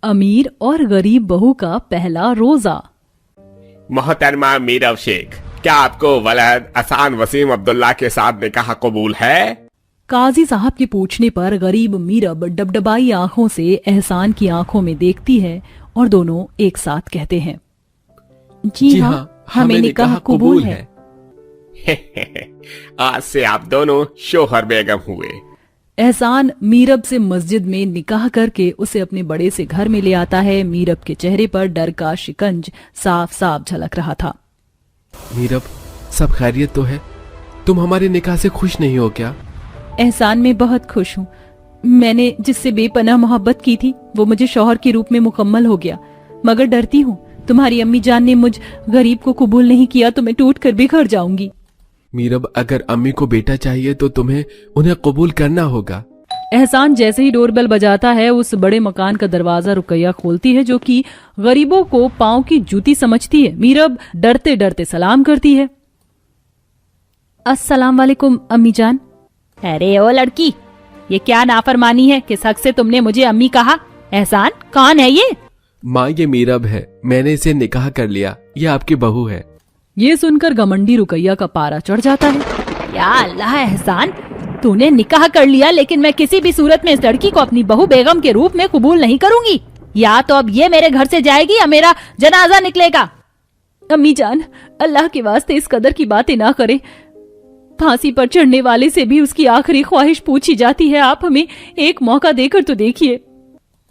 अमीर और गरीब बहू का पहला रोजा। मोहतरमा मीरब शेख, क्या आपको वलद असान वसीम अब्दुल्ला के साथ निकाह कबूल है? काजी साहब के पूछने पर गरीब मीरब डबडबाई आंखों से एहसान की आंखों में देखती है और दोनों एक साथ कहते हैं, जी हाँ, हमें निकाह कबूल है। आज से आप दोनों शोहर बेगम हुए। एहसान मीरब से मस्जिद में निकाह करके उसे अपने बड़े से घर में ले आता है। मीरब के चेहरे पर डर का शिकंज साफ साफ झलक रहा था। मीरब, सब खैरियत तो है? तुम हमारे निकाह से खुश नहीं हो क्या? एहसान, मैं बहुत खुश हूँ। मैंने जिससे बेपनाह मोहब्बत की थी वो मुझे शौहर के रूप में मुकम्मल हो गया, मगर डरती हूँ तुम्हारी अम्मी जान ने मुझ गरीब को कबूल नहीं किया तो मैं टूट कर बिखर जाऊंगी। मीरब, अगर अम्मी को बेटा चाहिए तो तुम्हें उन्हें कबूल करना होगा। एहसान जैसे ही डोरबेल बजाता है उस बड़े मकान का दरवाजा रुकैया खोलती है, जो कि गरीबों को पांव की जूती समझती है। मीरब डरते डरते सलाम करती है। अस्सलाम वालेकुम अम्मी जान। अरे ओ लड़की, ये क्या नाफरमानी है? किस हक से तुमने मुझे अम्मी कहा? एहसान, कौन है ये? माँ, ये मीरब है, मैंने इसे निकाह कर लिया, ये आपकी बहू है। ये सुनकर घमंडी रुकैया का पारा चढ़ जाता है। या अल्लाह एहसान, तूने निकाह कर लिया, लेकिन मैं किसी भी सूरत में इस लड़की को अपनी बहू बेगम के रूप में कबूल नहीं करूंगी। या तो अब ये मेरे घर से जाएगी या मेरा जनाजा निकलेगा। अम्मी जान, अल्लाह के वास्ते इस कदर की बातें ना करें। फांसी पर चढ़ने वाले से भी उसकी आखिरी ख्वाहिश पूछी जाती है। आप हमें एक मौका देकर तो देखिए।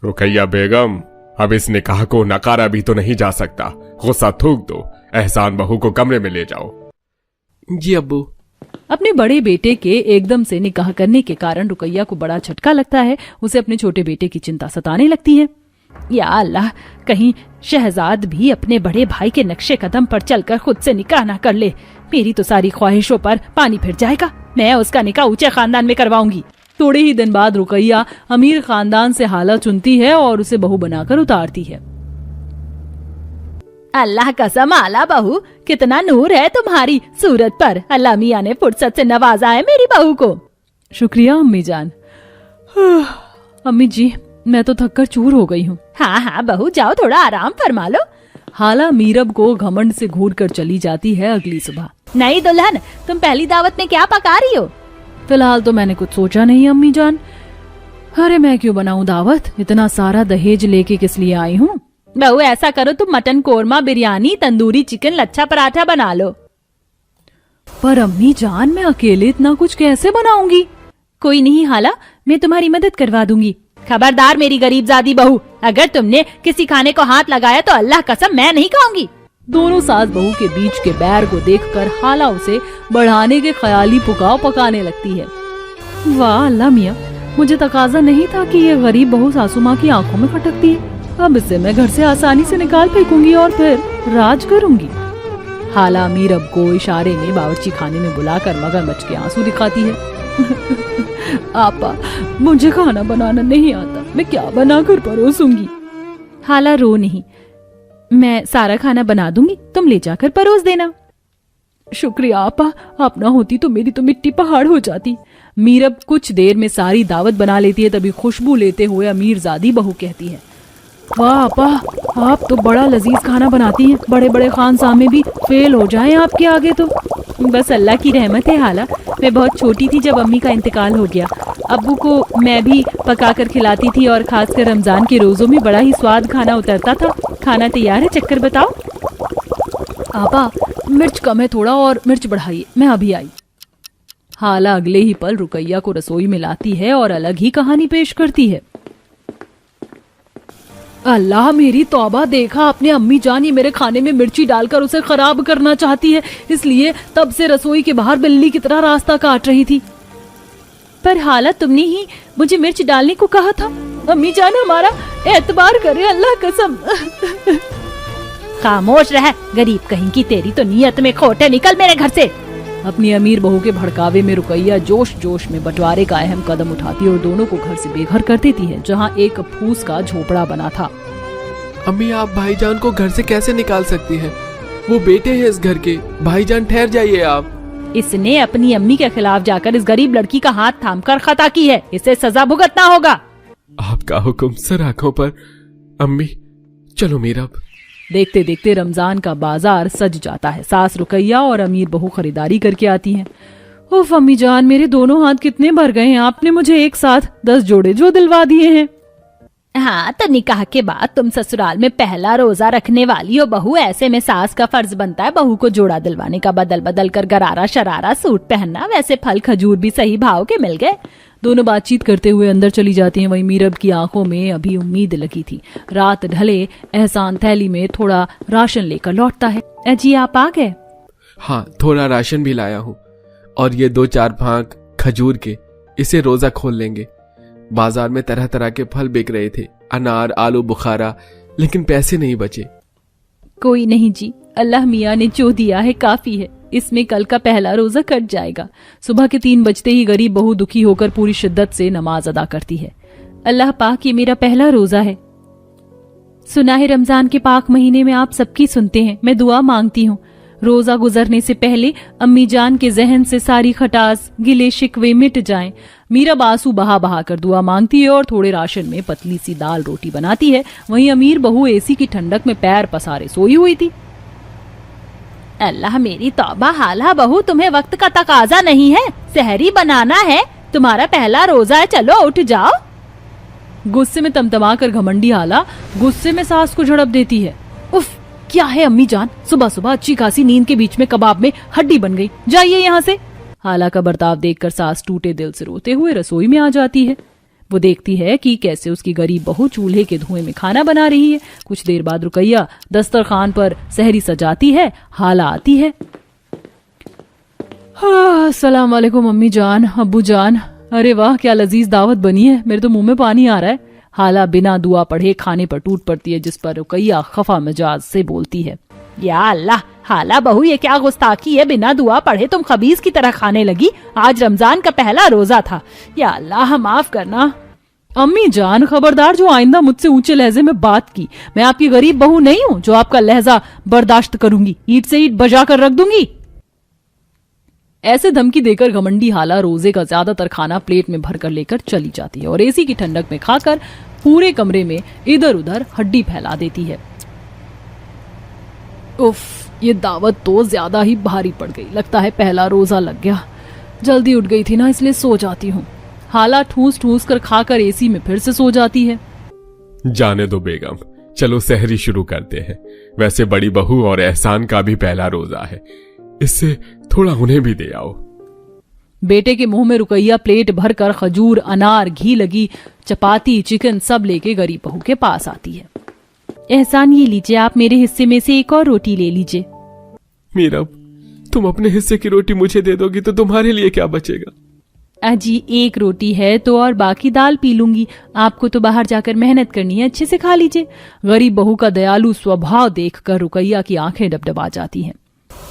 रुकैया बेगम, अब इस निकाह को नकारा भी तो नहीं जा सकता। गुस्सा थूक दो, एहसान बहू को कमरे में ले जाओ। जी अब्बू। अपने बड़े बेटे के एकदम से निकाह करने के कारण रुकैया को बड़ा झटका लगता है। उसे अपने छोटे बेटे की चिंता सताने लगती है। या अल्लाह, कहीं शहजाद भी अपने बड़े भाई के नक्शे कदम पर चलकर खुद से निकाह ना कर ले। मेरी तो सारी ख्वाहिशों पर पानी फिर जाएगा। मैं उसका निकाह ऊंचे खानदान में करवाऊंगी। थोड़े ही दिन बाद रुकैया अमीर खानदान से हाला चुनती है और उसे बहू बनाकर उतारती है। अल्लाह कसम आला बहू, कितना नूर है तुम्हारी सूरत पर। अल्लाह मियां ने फुर्सत से नवाजा है मेरी बहू को। शुक्रिया अम्मी जान। अम्मी जी, मैं तो थककर चूर हो गई हूँ। हाँ हाँ बहू, जाओ थोड़ा आराम फरमा लो। हाला मीरब को घमंड से घूर कर चली जाती है। अगली सुबह, नई दुल्हन, तुम पहली दावत में क्या पका रही हो? फिलहाल तो मैंने कुछ सोचा नहीं अम्मी जान। अरे मैं क्यों बनाऊं दावत, इतना सारा दहेज लेके किस लिए आई हूँ। बहू ऐसा करो, तुम मटन कोरमा, बिरयानी, तंदूरी चिकन, लच्छा पराठा बना लो। पर अम्मी जान, मैं अकेले इतना कुछ कैसे बनाऊंगी। कोई नहीं हाला, मैं तुम्हारी मदद करवा दूंगी। खबरदार मेरी गरीबजादी बहू, अगर तुमने किसी खाने को हाथ लगाया तो अल्लाह कसम मैं नहीं खाऊंगी। दोनों सास बहू के बीच के बैर को देखकर हाला उसे बढ़ाने के ख्याली पुकाव पकाने लगती है। वाह अल्लाह मियाँ, मुझे तकाजा नहीं था कि ये गरीब बहू सासू माँ की आंखों में खटकती है। अब इसे मैं घर से आसानी से निकाल फेंकूंगी और फिर राज करूंगी। हाला मीरब को इशारे में बावर्ची खाने में बुलाकर मगरमच्छ के आंसू दिखाती है। आपा, मुझे खाना बनाना नहीं आता, मैं क्या बनाकर परोसूंगी। हाला रो नहीं, मैं सारा खाना बना दूंगी, तुम ले जाकर परोस देना। शुक्रिया आपा, आप ना होती तो मेरी तो मिट्टी पहाड़ हो जाती। मीरब कुछ देर में सारी दावत बना लेती है। तभी खुशबू लेते हुए अमीरजादी बहू कहती है, वाह आपा, आप तो बड़ा लजीज खाना बनाती हैं। बड़े बड़े खान सामे भी फेल हो जाएं आपके आगे तो। बस अल्लाह की रहमत है हाला, मैं बहुत छोटी थी जब अम्मी का इंतकाल हो गया। अब्बू को मैं भी पकाकर खिलाती थी और खासकर रमजान के रोजों में बड़ा ही स्वाद खाना उतरता था। खाना तैयार है, चक्कर बताओ। आपा, मिर्च कम है थोड़ा और मिर्च बढ़ाइए, मैं अभी आई। हाला अगले ही पल रुकैया को रसोई में लाती है और अलग ही कहानी पेश करती है। अल्लाह मेरी तौबा, देखा अपने अम्मी जान, ये मेरे खाने में मिर्ची डालकर उसे खराब करना चाहती है, इसलिए तब से रसोई के बाहर बिल्ली की तरह रास्ता काट रही थी। पर हाला, तुमने ही मुझे मिर्च डालने को कहा था। अम्मी जान, हमारा एतबार करे, अल्लाह कसम। खामोश रह, गरीब कहीं की, तेरी तो नीयत में खोट है, निकल मेरे घर से। अपनी अमीर बहू के भड़कावे में रुकैया जोश जोश में बंटवारे का अहम कदम उठाती है और दोनों को घर से बेघर कर देती है, जहाँ एक फूस का झोपड़ा बना था। अम्मी, आप भाईजान को घर से कैसे निकाल सकती हैं? वो बेटे हैं इस घर के। भाईजान ठहर जाइए आप। इसने अपनी अम्मी के खिलाफ जाकर इस गरीब लड़की का हाथ थामकर खता की है, इसे सजा भुगतना होगा। आपका हुक्म सर आंखों पर। अम्मी चलो मीरब। देखते देखते रमजान का बाजार सज जाता है। सास रुकैया और अमीर बहू खरीदारी करके आती हैं। उफ अम्मी जान, मेरे दोनों हाथ कितने भर गए हैं। आपने मुझे एक साथ 10 जोड़े जो दिलवा दिए हैं। हाँ, तो निकाह के बाद तुम ससुराल में पहला रोजा रखने वाली हो बहू, ऐसे में सास का फर्ज बनता है बहू को जोड़ा दिलवाने का, बदल बदल कर गरारा शरारा सूट पहनना। वैसे फल खजूर भी सही भाव के मिल गए। दोनों बातचीत करते हुए अंदर चली जाती हैं। वहीं मीरब की आंखों में अभी उम्मीद लगी थी। रात ढले एहसान थैली में थोड़ा राशन लेकर लौटता है। अजी आप आ गए? हाँ, थोड़ा राशन भी लाया हूँ और ये 2-4 भाग खजूर के, इसे रोजा खोल लेंगे। बाजार में तरह तरह के फल बिक रहे थे, अनार, आलू बुखारा, लेकिन पैसे नहीं बचे। कोई नहीं जी, अल्लाह मियाँ ने जो दिया है काफी है। इसमें कल का पहला रोजा कट जाएगा। सुबह के 3 बजते ही गरीब बहू दुखी होकर पूरी शिद्दत से नमाज अदा करती है। अल्लाह पाक, ये मेरा पहला रोजा है। सुना है रमजान के पाक महीने में आप सबकी सुनते हैं। मैं दुआ मांगती हूँ रोजा गुजरने से पहले अम्मी जान के जहन से सारी खटास गिले शिकवे मिट जाएं। मीरब आंसू बहा बहा कर दुआ मांगती है और थोड़े राशन में पतली सी दाल रोटी बनाती है। वहीं अमीर बहू एसी की ठंडक में पैर पसारे सोई हुई थी। अल्लाह मेरी तौबा, हाला बहू तुम्हें वक्त का तकाजा नहीं है, सहरी बनाना है, तुम्हारा पहला रोजा है, चलो उठ जाओ। गुस्से में तमतमा कर घमंडी हाला गुस्से में सास को झड़प देती है। उफ, क्या है अम्मी जान, सुबह सुबह अच्छी खासी नींद के बीच में कबाब में हड्डी बन गई, जाइए यहाँ से। हाला का बर्ताव देखकर सास टूटे दिल से रोते हुए रसोई में आ जाती है। वो देखती है कि कैसे उसकी गरीब बहू चूल्हे के धुएं में खाना बना रही है। कुछ देर बाद रुकैया दस्तरखान पर सहरी सजाती है। हाला आती है। अस्सलाम वालेकुम अम्मी जान, अब्बू जान, अरे वाह क्या लजीज दावत बनी है, मेरे तो मुंह में पानी आ रहा है। हाला बिना दुआ पढ़े खाने पर टूट पड़ती है, जिस पर रुकैया खफा मिजाज से बोलती है, या अल्लाह, हाला बहू ये क्या गुस्ताखी है, बिना दुआ पढ़े तुम खबीज की तरह खाने लगी। आज रमजान का पहला रोजा था, या अल्लाह माफ करना। अम्मी जान खबरदार, जो आइंदा मुझसे ऊंचे लहजे में बात की। मैं आपकी गरीब बहू नहीं हूँ जो आपका लहजा बर्दाश्त करूंगी, ईंट से ईंट बजा कर रख दूंगी। ऐसे धमकी देकर घमंडी हाला रोजे का ज्यादातर खाना प्लेट में भरकर लेकर चली जाती है और एसी की ठंडक में खाकर पूरे कमरे में इधर उधर हड्डी फैला देती है। उफ, ये दावत तो ज्यादा ही भारी पड़ गई, लगता है पहला रोजा लग गया। जल्दी उठ गई थी ना, इसलिए सो जाती हूँ। हाला ठूस ठूस कर खाकर एसी में फिर से सो जाती है। जाने दो बेगम, चलो सहरी शुरू करते हैं। वैसे बड़ी बहू और एहसान का भी पहला रोजा है, इससे थोड़ा उन्हें भी दे आओ। बेटे के मुंह में रुकैया प्लेट भरकर खजूर, अनार, घी लगी चपाती, चिकन सब लेके गरीब बहू के पास आती है। एहसान ये लीजिए, आप मेरे हिस्से में से एक और रोटी ले लीजिए। मीरब, तुम अपने हिस्से की रोटी मुझे दे दोगी तो तुम्हारे लिए क्या बचेगा? अजी एक रोटी है तो और बाकी दाल पी लूंगी, आपको तो बाहर जाकर मेहनत करनी है, अच्छे से खा लीजिए। गरीब बहू का दयालु स्वभाव देखकर रुकैया की आंखें डबडबा जाती हैं।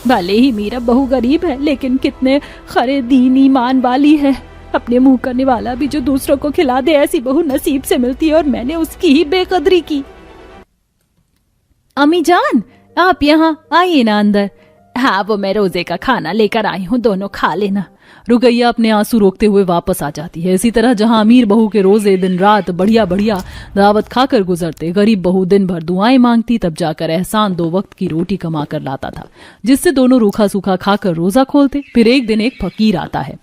भले ही मेरा बहू गरीब है, लेकिन कितने खरे दीन ईमान वाली है। अपने मुंह करने वाला भी जो दूसरों को खिला दे, ऐसी बहू नसीब से मिलती है और मैंने उसकी ही बेकदरी की। अम्मी जान, आप यहाँ आइए ना अंदर। हाँ, वो मैं रोजे का खाना लेकर आई हूँ, दोनों खा लेना। रुकैया अपने आंसू रोकते हुए वापस आ जाती है। इसी तरह जहां अमीर बहू के रोजे दिन रात बढ़िया बढ़िया दावत खाकर गुजरते, गरीब बहू दिन भर दुआएं मांगती, तब जाकर एहसान 2 वक्त की रोटी कमा कर लाता था, जिससे दोनों रूखा सूखा खाकर रोजा खोलते। फिर एक दिन एक फकीर आता है।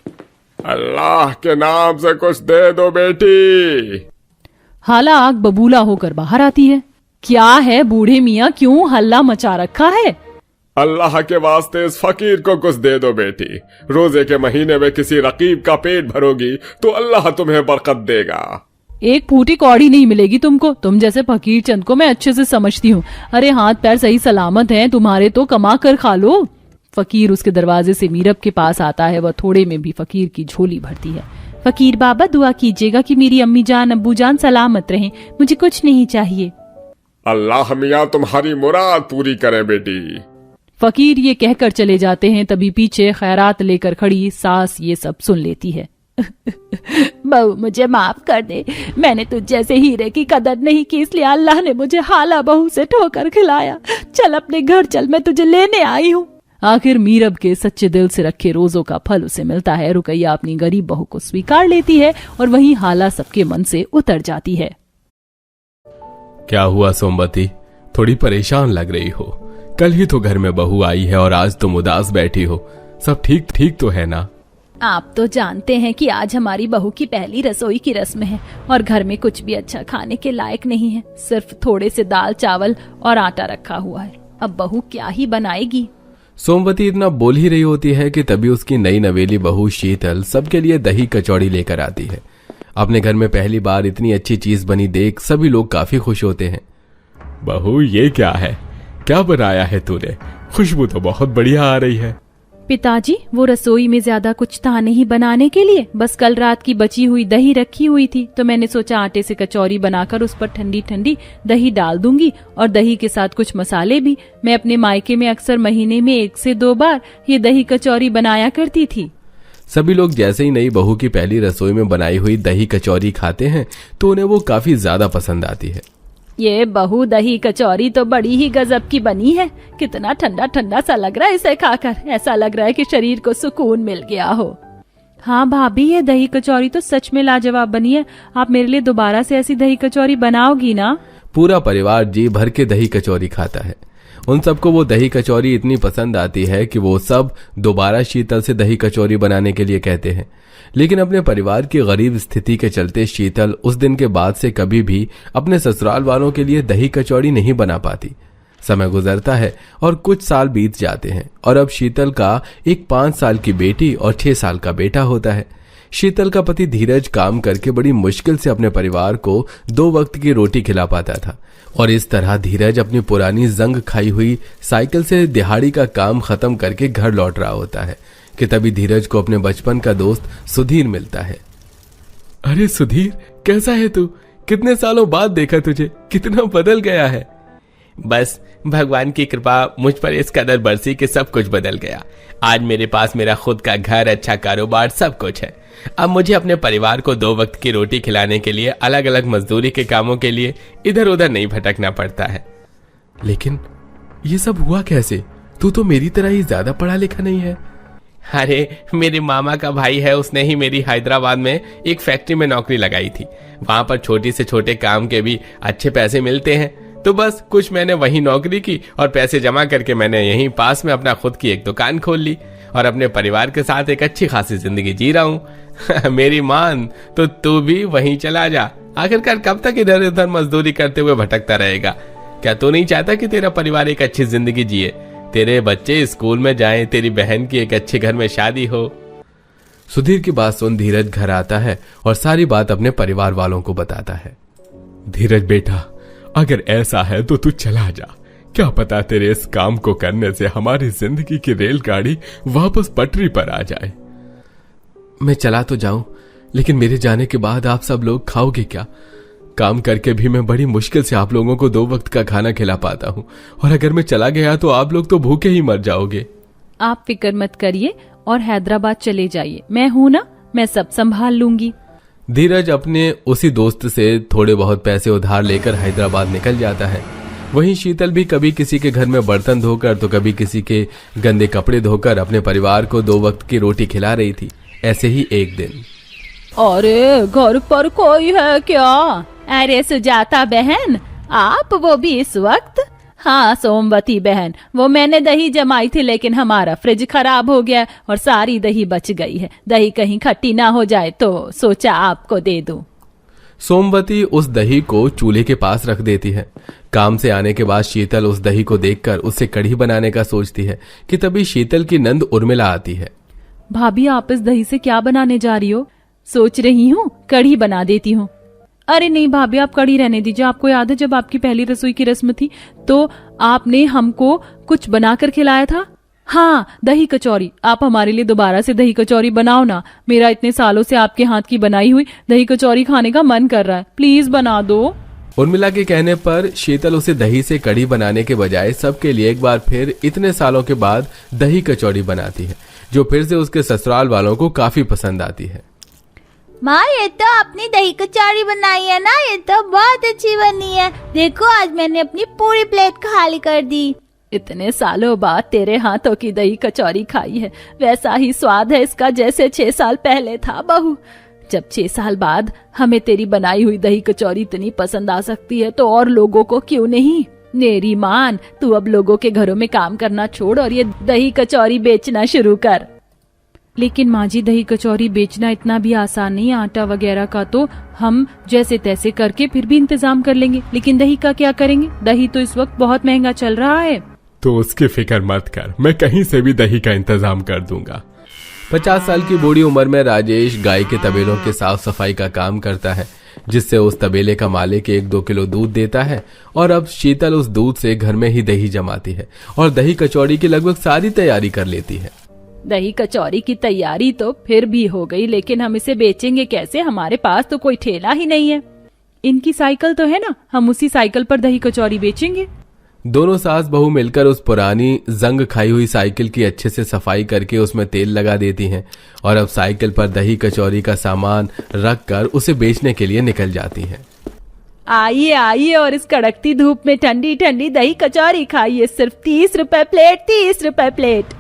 अल्लाह के नाम से कुछ दे दो बेटी। हाला आग बबूला होकर बाहर आती है। क्या है बूढ़े मियाँ, क्यों हल्ला मचा रखा है? अल्लाह के वास्ते इस फकीर को कुछ दे दो बेटी। रोजे के महीने में किसी रकीब का पेट भरोगी तो अल्लाह तुम्हें बरकत देगा। एक फूटी कौड़ी नहीं मिलेगी तुमको, तुम जैसे फकीर चंद को मैं अच्छे से समझती हूँ। अरे हाथ पैर सही सलामत हैं तुम्हारे, तो कमा कर खा लो। फकीर उसके दरवाजे से मीरब के पास आता है। वह थोड़े में भी फकीर की झोली भरती है। फकीर बाबा, दुआ कीजिएगा कि मेरी अम्मी जान अब्बू जान सलामत रहें, मुझे कुछ नहीं चाहिए। अल्लाह मियाँ तुम्हारी मुराद पूरी करे बेटी। फकीर ये कहकर चले जाते हैं। तभी पीछे खैरात लेकर खड़ी सास ये सब सुन लेती है। बहू मुझे माफ कर दे, मैंने तुझ जैसे हीरे की कदर नहीं की, इसलिए अल्लाह ने मुझे हाला बहू से ठोकर खिलाया। चल अपने घर चल, मैं तुझे लेने आई हूँ। आखिर मीरब के सच्चे दिल से रखे रोजों का फल उसे मिलता है। रुकैया अपनी गरीब बहू को स्वीकार लेती है और वहीं हाला सबके मन से उतर जाती है। क्या हुआ सोमवती, थोड़ी परेशान लग रही हो? कल ही तो घर में बहू आई है और आज तुम उदास बैठी हो। सब ठीक ठीक तो है ना? आप तो जानते हैं कि आज हमारी बहू की पहली रसोई की रस्म है और घर में कुछ भी अच्छा खाने के लायक नहीं है। सिर्फ थोड़े से दाल चावल और आटा रखा हुआ है। अब बहू क्या ही बनाएगी। सोमवती इतना बोल ही रही होती है कि तभी उसकी नई नवेली बहू शीतल सबके लिए दही कचौड़ी लेकर आती है। अपने घर में पहली बार इतनी अच्छी चीज बनी देख सभी लोग काफी खुश होते हैं। बहू ये क्या है? क्या बनाया है तूने? खुशबू तो बहुत बढ़िया आ रही है। पिताजी, वो रसोई में ज्यादा कुछ था नहीं बनाने के लिए, बस कल रात की बची हुई दही रखी हुई थी तो मैंने सोचा आटे से कचौरी बनाकर उस पर ठंडी ठंडी दही डाल दूंगी और दही के साथ कुछ मसाले भी। मैं अपने मायके में अक्सर महीने में 1 से 2 बार ये दही कचौरी बनाया करती थी। सभी लोग जैसे ही नई बहू की पहली रसोई में बनाई हुई दही कचौरी खाते हैं तो उन्हें वो काफी ज्यादा पसंद आती है। ये बहू दही कचौरी तो बड़ी ही गजब की बनी है। कितना ठंडा ठंडा सा लग रहा है इसे खाकर। ऐसा लग रहा है कि शरीर को सुकून मिल गया हो। हाँ भाभी, ये दही कचौरी तो सच में लाजवाब बनी है। आप मेरे लिए दोबारा से ऐसी दही कचौरी बनाओगी ना? पूरा परिवार जी भर के दही कचौरी खाता है। उन सबको वो दही कचौरी इतनी पसंद आती है कि वो सब दोबारा शीतल से दही कचौरी बनाने के लिए कहते हैं। लेकिन अपने परिवार की गरीब स्थिति के चलते शीतल उस दिन के बाद से कभी भी अपने ससुराल वालों के लिए दही कचौड़ी नहीं बना पाती। समय गुजरता है और कुछ साल बीत जाते हैं और अब शीतल का एक 5 साल की बेटी और 6 साल का बेटा होता है। शीतल का पति धीरज काम करके बड़ी मुश्किल से अपने परिवार को 2 वक्त की रोटी खिला पाता था और इस तरह धीरज अपनी पुरानी जंग खाई हुई साइकिल से दिहाड़ी का काम खत्म करके घर लौट रहा होता है कि तभी धीरज को अपने बचपन का दोस्त सुधीर मिलता है। अरे सुधीर, कैसा है तू? कितने सालों बाद देखा तुझे, कितना बदल गया है। बस भगवान की कृपा मुझ पर इस कदर बरसी कि सब कुछ बदल गया। आज मेरे पास मेरा खुद का घर, अच्छा कारोबार, सब कुछ है। अब मुझे अपने परिवार को 2 वक्त की रोटी खिलाने के लिए अलग अलग मजदूरी के कामों के लिए इधर उधर नहीं भटकना पड़ता है। लेकिन ये सब हुआ कैसे? तू तो मेरी तरह ही ज्यादा पढ़ा लिखा नहीं है। अरे, मेरे मामा का भाई है, उसने ही मेरी हैदराबाद में एक फैक्ट्री में नौकरी लगाई थी। वहां पर छोटी से छोटे काम के भी अच्छे पैसे मिलते हैं। तो बस कुछ मैंने वहीं नौकरी की और पैसे जमा करके मैंने यहीं पास में अपना खुद की एक दुकान खोल ली और अपने परिवार के साथ एक अच्छी खासी जिंदगी जी रहा हूँ। मेरी मान तो तू भी वहीं चला जा। आखिरकार कब तक इधर उधर मजदूरी करते हुए भटकता रहेगा? क्या तू नहीं चाहता कि तेरा परिवार एक अच्छी जिंदगी जिए, तेरे बच्चे स्कूल में जाएं, तेरी बहन की एक अच्छे घर में शादी हो? सुधीर की बात सुन धीरज घर आता है और सारी बात अपने परिवार वालों को बताता है। धीरज बेटा, अगर ऐसा है तो तू चला जा। क्या पता तेरे इस काम को करने से हमारी जिंदगी की रेलगाड़ी वापस पटरी पर आ जाए। मैं चला तो जाऊं, लेकिन मेरे जाने के बाद आप सब लोग खाओगे क्या? काम करके भी मैं बड़ी मुश्किल से आप लोगों को 2 वक्त का खाना खिला पाता हूँ और अगर मैं चला गया तो आप लोग तो भूखे ही मर जाओगे। आप फिक्र मत करिए और हैदराबाद चले जाइए। मैं हूं ना, मैं सब संभाल लूंगी। धीरज अपने उसी दोस्त से थोड़े बहुत पैसे उधार लेकर हैदराबाद निकल जाता है। वहीं शीतल भी कभी किसी के घर में बर्तन धोकर तो कभी किसी के गंदे कपड़े धोकर अपने परिवार को 2 वक्त की रोटी खिला रही थी। ऐसे ही एक दिन, अरे घर पर कोई है क्या? अरे सुजाता बहन, आप, वो भी इस वक्त? हाँ सोमवती बहन, वो मैंने दही जमाई थी लेकिन हमारा फ्रिज खराब हो गया और सारी दही बच गई है। दही कहीं खट्टी ना हो जाए तो सोचा आपको दे दूं। सोमवती उस दही को चूल्हे के पास रख देती है। काम से आने के बाद शीतल उस दही को देखकर उससे कढ़ी बनाने का सोचती है कि तभी शीतल की नंद उर्मिला आती है। भाभी, आप इस दही से क्या बनाने जा रही हो? सोच रही हूँ कढ़ी बना देती हूँ। अरे नहीं भाभी, आप कढ़ी रहने दीजिए। आपको याद है जब आपकी पहली रसोई की रस्म थी तो आपने हमको कुछ बनाकर खिलाया था? हाँ, दही कचौरी। आप हमारे लिए दोबारा से दही कचौरी बनाओ ना। मेरा इतने सालों से आपके हाथ की बनाई हुई दही कचौरी खाने का मन कर रहा है, प्लीज बना दो। उर्मिला के कहने पर शीतल उसे दही से कढ़ी बनाने के बजाय सबके लिए एक बार फिर इतने सालों के बाद दही कचौरी बनाती है, जो फिर से उसके ससुराल वालों को काफी पसंद आती है। माँ, ये तो अपनी दही कचौरी बनाई है ना, ये तो बहुत अच्छी बनी है। देखो आज मैंने अपनी पूरी प्लेट खाली कर दी। इतने सालों बाद तेरे हाथों की दही कचौरी खाई है, वैसा ही स्वाद है इसका जैसे 6 साल पहले था। बहू, जब 6 साल बाद हमें तेरी बनाई हुई दही कचौरी इतनी पसंद आ सकती है तो और लोगों को क्यों नहीं। मेरी मान, तू अब लोगों के घरों में काम करना छोड़ और ये दही कचौरी बेचना शुरू कर। लेकिन माँ जी, दही कचौरी बेचना इतना भी आसान नहीं। आटा वगैरह का तो हम जैसे तैसे करके फिर भी इंतजाम कर लेंगे, लेकिन दही का क्या करेंगे? दही तो इस वक्त बहुत महंगा चल रहा है। तो उसकी फिक्र मत कर, मैं कहीं से भी दही का इंतजाम कर दूंगा। 50 साल की बूढ़ी उम्र में राजेश गाय के तबेलों के साफ सफाई का काम करता है, जिससे उस तबेले का मालिक 1-2 किलो दूध देता है। और अब शीतल उस दूध से घर में ही दही जमाती है और दही कचौड़ी की लगभग सारी तैयारी कर लेती है। दही कचौरी की तैयारी तो फिर भी हो गई, लेकिन हम इसे बेचेंगे कैसे? हमारे पास तो कोई ठेला ही नहीं है। इनकी साइकिल तो है ना, हम उसी साइकिल पर दही कचौरी बेचेंगे। दोनों सास बहू मिलकर उस पुरानी जंग खाई हुई साइकिल की अच्छे से सफाई करके उसमें तेल लगा देती हैं और अब साइकिल पर दही कचौरी का सामान रख कर उसे बेचने के लिए निकल जाती हैं। आइए आइए और इस कड़कती धूप में ठंडी ठंडी दही कचौरी खाइए, सिर्फ 30 रुपए प्लेट, 30 रुपए प्लेट।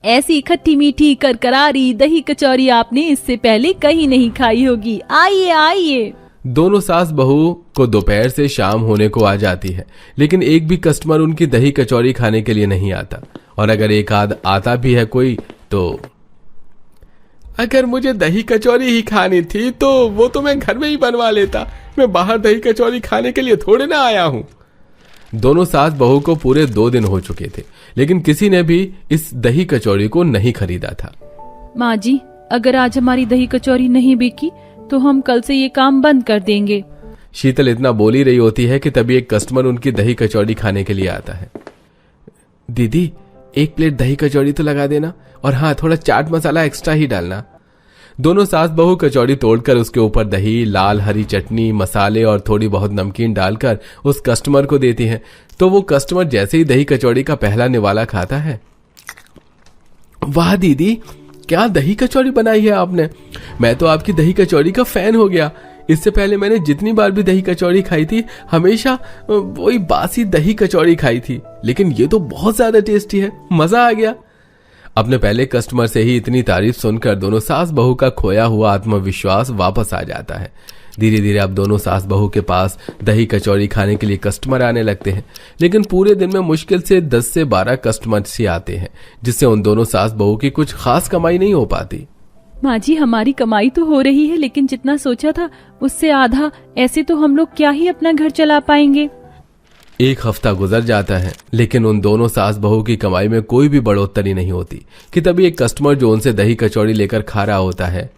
ऐसी खट्टी मीठी करकरारी दही कचौरी आपने इससे पहले कहीं नहीं खाई होगी। आइए आइए। दोनों सास बहू को दोपहर से शाम होने को आ जाती है, लेकिन एक भी कस्टमर उनकी दही कचौरी खाने के लिए नहीं आता। और अगर एक आध आता भी है कोई तो अगर मुझे दही कचौरी ही खानी थी तो वो तो मैं घर में ही बनवा लेता। मैं बाहर दही कचौरी खाने के लिए थोड़े ना आया हूँ। दोनों सास बहू को पूरे 2 दिन हो चुके थे, लेकिन किसी ने भी इस दही कचौरी को नहीं खरीदा था। माँ जी, अगर आज हमारी दही कचौरी नहीं बिकी तो हम कल से ये काम बंद कर देंगे। शीतल इतना बोल ही रही होती है कि तभी एक कस्टमर उनकी दही कचौड़ी खाने के लिए आता है। दीदी, 1 प्लेट दही कचौड़ी तो लगा देना, और हाँ, थोड़ा चाट मसाला एक्स्ट्रा ही डालना। दोनों सास बहू कचौड़ी तोड़कर उसके ऊपर दही, लाल हरी चटनी, मसाले और थोड़ी बहुत नमकीन डालकर उस कस्टमर को देती हैं। तो वो कस्टमर जैसे ही दही कचौड़ी का पहला निवाला खाता है, वाह दीदी, क्या दही कचौड़ी बनाई है आपने। मैं तो आपकी दही कचौड़ी का फैन हो गया। इससे पहले मैंने जितनी बार भी दही कचौड़ी खाई थी हमेशा वही बासी दही कचौड़ी खाई थी, लेकिन ये तो बहुत ज्यादा टेस्टी है, मजा आ गया। अपने पहले कस्टमर से ही इतनी तारीफ सुनकर दोनों सास बहू का खोया हुआ आत्मविश्वास वापस आ जाता है। धीरे धीरे अब दोनों सास बहू के पास दही कचौड़ी खाने के लिए कस्टमर आने लगते हैं, लेकिन पूरे दिन में मुश्किल से 10 से 12 कस्टमर्स ही आते हैं, जिससे उन दोनों सास बहू की कुछ खास कमाई नहीं हो पाती। माँ जी, हमारी कमाई तो हो रही है, लेकिन जितना सोचा था उससे आधा। ऐसे तो हम लोग क्या ही अपना घर चला पाएंगे। 1 हफ्ता गुजर जाता है, लेकिन उन दोनों सास बहू की कमाई में कोई भी बढ़ोतरी नहीं होती कि तभी एक कस्टमर जो उनसे दही कचौड़ी लेकर खा रहा होता है।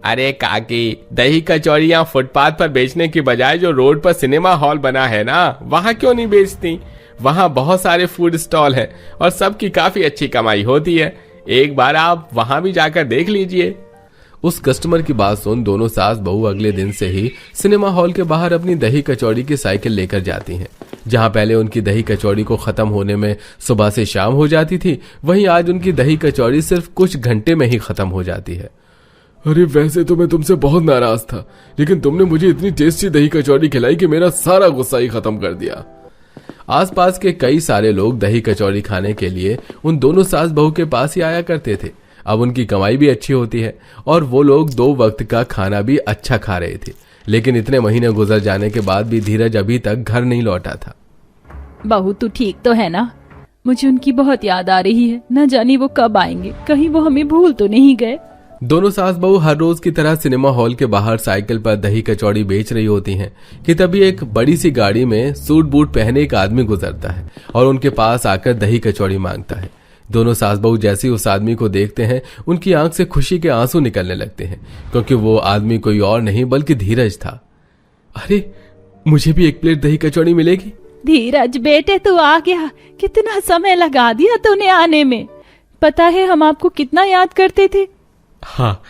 अरे काकी, दही कचौड़ी यहाँ फुटपाथ पर बेचने की बजाय जो रोड पर सिनेमा हॉल बना है ना, वहाँ क्यों नहीं बेचती? वहाँ बहुत सारे फूड स्टॉल हैं और सबकी काफी अच्छी कमाई होती है। एक बार आप वहाँ भी जाकर देख लीजिए। उस कस्टमर की बात सुन दोनों सास बहू अगले दिन से ही सिनेमा हॉल के बाहर अपनी दही कचौड़ी की साइकिल लेकर जाती हैं। जहां पहले उनकी दही कचौड़ी को खत्म होने में सुबह से शाम हो जाती थी, वहीं आज उनकी दही कचौड़ी सिर्फ कुछ घंटे में ही खत्म हो जाती है। अरे वैसे तो मैं तुमसे बहुत नाराज था, लेकिन तुमने मुझे इतनी टेस्टी दही कचौड़ी खिलाई कि मेरा सारा गुस्सा ही खत्म कर दिया। आसपास के कई सारे लोग दही कचौड़ी खाने के लिए उन दोनों सास बहू के पास ही आया करते थे। अब उनकी कमाई भी अच्छी होती है और वो लोग 2 वक्त का खाना भी अच्छा खा रहे थे, लेकिन इतने महीने गुजर जाने के बाद भी धीरज अभी तक घर नहीं लौटा था। बहू, तू ठीक तो है ना? मुझे उनकी बहुत याद आ रही है, न जाने वो कब आएंगे, कहीं वो हमें भूल तो नहीं गए। दोनों सास बहू हर रोज की तरह सिनेमा हॉल के बाहर साइकिल पर दही कचौड़ी बेच रही होती हैं कि तभी एक बड़ी सी गाड़ी में सूट बूट पहने एक आदमी गुजरता है और उनके पास आकर दही कचौड़ी मांगता है। दोनों सास बहू जैसे ही उस आदमी को देखते हैं, उनकी आंख से खुशी के आंसू निकलने लगते हैं, क्योंकि वो आदमी कोई और नहीं बल्कि धीरज था। अरे, मुझे भी 1 प्लेट दही कचौड़ी मिलेगी? धीरज बेटे, तू आ गया। कितना समय लगा दिया तूने आने में। पता है हम आपको कितना याद करते थे। हाँ,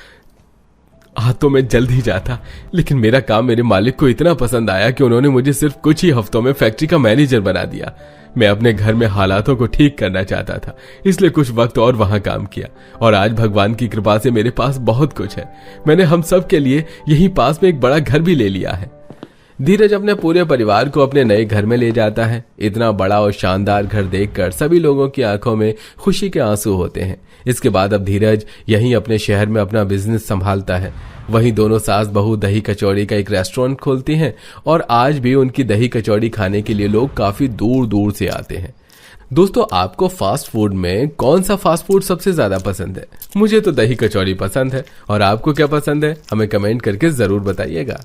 तो मैं जल्द ही जाता, लेकिन मेरा काम मेरे मालिक को इतना पसंद आया कि उन्होंने मुझे सिर्फ कुछ ही हफ्तों में फैक्ट्री का मैनेजर बना दिया। मैं अपने घर में हालातों को ठीक करना चाहता था, इसलिए कुछ वक्त और वहां काम किया, और आज भगवान की कृपा से मेरे पास बहुत कुछ है। मैंने हम सब के लिए यहीं पास में एक बड़ा घर भी ले लिया है। धीरज अपने पूरे परिवार को अपने नए घर में ले जाता है। इतना बड़ा और शानदार घर देखकर सभी लोगों की आंखों में खुशी के आंसू होते हैं। इसके बाद अब धीरज यहीं अपने शहर में अपना बिजनेस संभालता है। वहीं दोनों सास बहू दही कचौड़ी का एक रेस्टोरेंट खोलती हैं और आज भी उनकी दही कचौड़ी खाने के लिए लोग काफी दूर दूर से आते हैं। दोस्तों, आपको फास्ट फूड में कौन सा फास्ट फूड सबसे ज्यादा पसंद है? मुझे तो दही कचौड़ी पसंद है, और आपको क्या पसंद है हमें कमेंट करके जरूर बताइएगा।